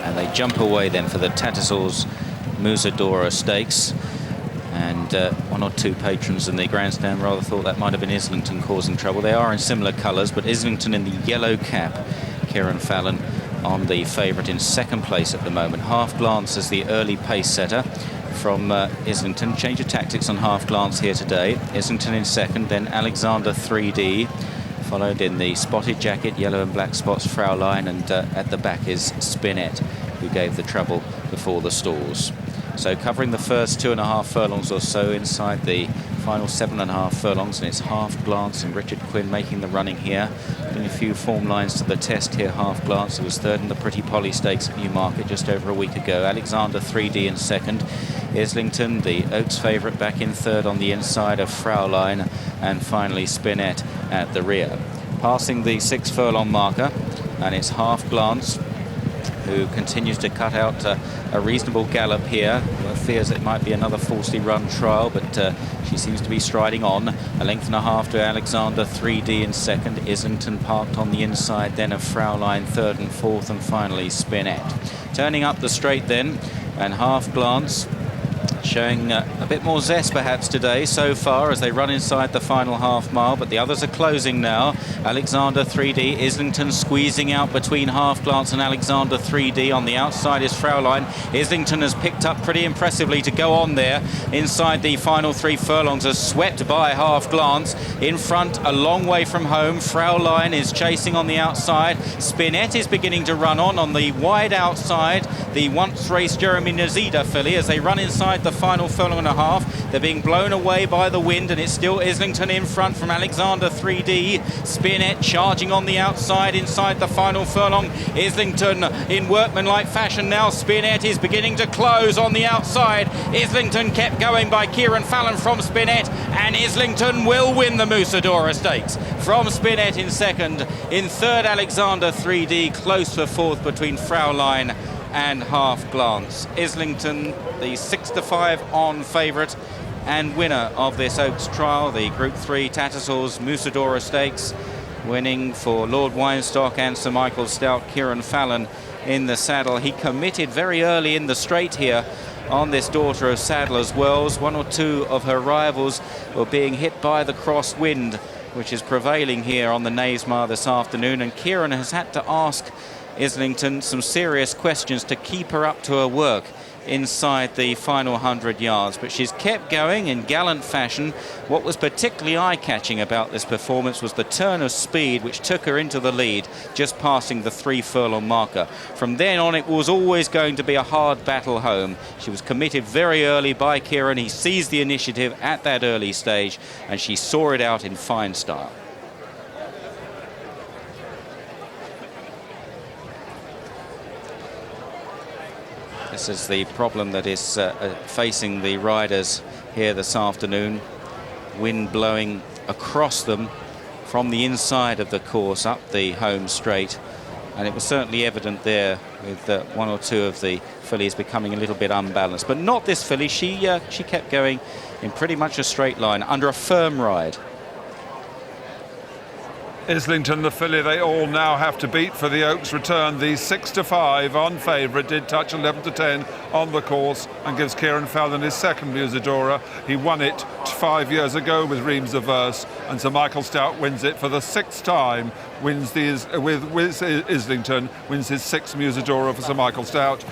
And they jump away then for the Tattersalls Musidora Stakes. And one or two patrons in the grandstand rather thought that might have been Islington causing trouble. They are in similar colours, but Islington in the yellow cap. Kieran Fallon on the favourite in second place at the moment. Half Glance as the early pace setter from Islington. Change of tactics on Half Glance here today. Islington in second, then Alexander 3D. Followed in the spotted jacket, yellow and black spots, Fraulein, and at the back is Spinette, who gave the trouble before the stalls. So covering the first 2.5 furlongs or so inside the final 7.5 furlongs, and it's Half Glance and Richard Quinn making the running here. Putting a few form lines to the test here, Half Glance, who was third in the Pretty Polly Stakes at Newmarket just over a week ago. Alexander 3D in second. Islington, the Oaks favourite, back in third on the inside of Fraulein, and finally Spinette at the rear. Passing the 6 furlong marker, and it's Half Glance who continues to cut out a reasonable gallop here. Fears it might be another falsely run trial, but she seems to be striding on. A length and a half to Alexander 3D in second. Islington parked on the inside then of Fraulein third and fourth, and finally Spinette. Turning up the straight then, and Half Glance showing a bit more zest perhaps today so far as they run inside the final half mile, but the others are closing now. Alexander 3D, Islington squeezing out between Half Glance and Alexander 3D. On the outside is Fraulein. Islington has picked up pretty impressively to go on there inside the final 3 furlongs, as swept by Half Glance. In front, a long way from home, Fraulein is chasing on the outside. Spinette is beginning to run on the wide outside, the once raced Jeremy Nazida filly, as they run inside the final furlong and a half. They're being blown away by the wind, and it's still Islington in front from Alexander 3D. Spinette charging on the outside inside the final furlong. Islington in workmanlike fashion now. Spinette is beginning to close on the outside. Islington kept going by Kieran Fallon from Spinette, and Islington will win the Musidora Stakes from Spinette in second. In third, Alexander 3D, close for fourth between Fraulein and Half Glance. Islington, the 6-5 on favourite and winner of this Oaks trial, the Group 3 Tattersalls Musidora Stakes, winning for Lord Weinstock and Sir Michael Stout. Kieran Fallon in the saddle. He committed very early in the straight here on this daughter of Sadler's Wells. One or two of her rivals were being hit by the crosswind, which is prevailing here on the Knavesmire this afternoon, and Kieran has had to ask Islington some serious questions to keep her up to her work inside the final 100 yards, but she's kept going in gallant fashion. What was particularly eye-catching about this performance was the turn of speed which took her into the lead, just passing the 3 furlong marker. From then on, it was always going to be a hard battle home. She was committed very early by Kieran. He seized the initiative at that early stage, and she saw it out in fine style. This is the problem that is facing the riders here this afternoon. Wind blowing across them from the inside of the course up the home straight. And it was certainly evident there with one or two of the fillies becoming a little bit unbalanced. But not this filly. She kept going in pretty much a straight line under a firm ride. Islington, the filly they all now have to beat for the Oaks return. The 6-5 on favourite did touch 11-10 on the course and gives Kieran Fallon his second Musidora. He won it 5 years ago with Reims Averse, and Sir Michael Stout wins it for the 6th time. Wins with Islington, wins his 6th Musidora for Sir Michael Stout.